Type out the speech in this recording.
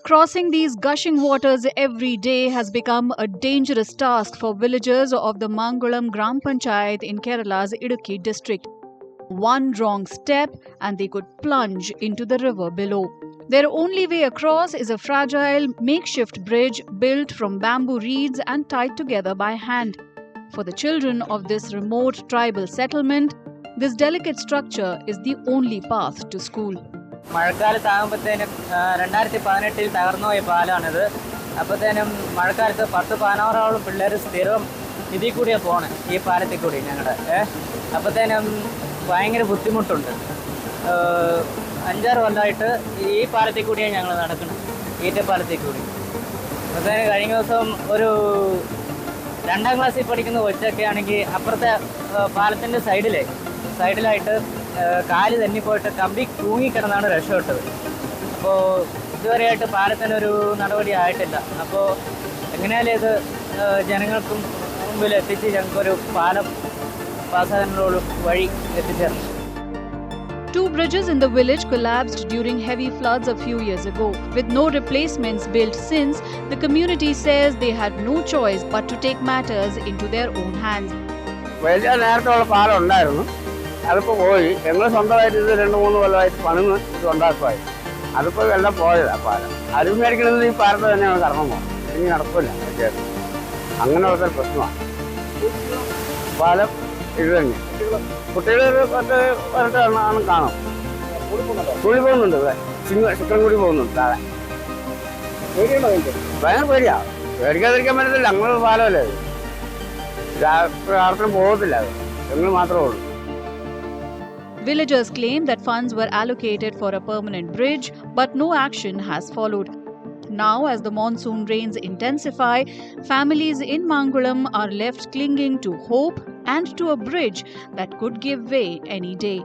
Crossing these gushing waters every day has become a dangerous task for villagers of the Mangulam Gram Panchayat in Kerala's Idukki district. One wrong step and they could plunge into the river below. Their only way across is a fragile makeshift bridge built from bamboo reeds and tied together by hand. For the children of this remote tribal settlement, this delicate structure is the only path to school. മഴക്കാലത്താകുമ്പോഴത്തേനും 2018 തകർന്നു പോയ പാലമാണിത്. അപ്പോഴത്തേനും മഴക്കാലത്ത് 10-15 പിള്ളേർ സ്ഥിരം ഇതിൽ കൂടിയാണ് പോണത്, ഈ പാലത്തിൽ കൂടി ഞങ്ങളുടെ. അപ്പോഴത്തേനും ഭയങ്കര ബുദ്ധിമുട്ടുണ്ട്. 5-6 കൊല്ലമായിട്ട് ഈ പാലത്തിൽ കൂടിയാണ് ഞങ്ങൾ നടക്കുന്നത്, ഈറ്റപ്പാലത്തിൽ കൂടി. അപ്പോഴത്തേനും കഴിഞ്ഞ ദിവസം ഒരു 2ാം ക്ലാസ്സിൽ പഠിക്കുന്ന കൊച്ചൊക്കെ ആണെങ്കിൽ അപ്പുറത്തെ പാലത്തിൻ്റെ സൈഡിലായിട്ട് കാല് തന്നിപ്പോയിട്ട് കമ്പി തൂങ്ങിക്കിടന്നാണ് രക്ഷപ്പെട്ടത്. അപ്പോൾ ഇതുവരെയായിട്ട് പാലത്തിനൊരു നടപടി ആയിട്ടില്ല. അപ്പോൾ എങ്ങനെയാലും ഇത് ജനങ്ങൾക്കും മുമ്പിൽ എത്തിച്ച് ഞങ്ങൾക്കൊരു പാലം പാസ്സാകാനുള്ള വഴി എത്തിച്ചേർന്നു. 2 bridges in the village collapsed during heavy floods a few years ago. With no replacements built since, the community says they had no choice but to take matters into their own hands. വലിയ നേരത്തുള്ള പാലം ഉണ്ടായിരുന്നു, അതിപ്പോൾ പോയി. ഞങ്ങൾ സ്വന്തമായിട്ട് ഇത് 2-3 കൊല്ലമായിട്ട് പണിന്ന് ഇത് ഉണ്ടാക്കുമായി. അതിപ്പോൾ എല്ലാം പോയതാണ് പാലം. അരി മേടിക്കണമെന്ന് ഈ പാലത്ത് തന്നെ ഞങ്ങൾ കറങ്ങാൻ പോകും. ഇനി നടക്കില്ല. അങ്ങനെയുള്ള പ്രശ്നമാണ്. പാലം ഇത് തന്നെ. കുട്ടികൾ 10 ആണ് കാണും. കൂടി പോകുന്നുണ്ട്, ഇവിടെ ചിക്കൻ കൂടി പോകുന്നുണ്ട് താഴെ. ഭയങ്കര പേടിയാണ്. പേടിക്കാതിരിക്കാൻ പറ്റത്തില്ല. ഞങ്ങളൊരു പാലമല്ലേ അത്. ആർക്കും പോകത്തില്ല, അത് ഞങ്ങൾ മാത്രമേ ഉള്ളൂ. Villagers claim that funds were allocated for a permanent bridge, but no action has followed. Now, as the monsoon rains intensify, families in Mangulam are left clinging to hope and to a bridge that could give way any day.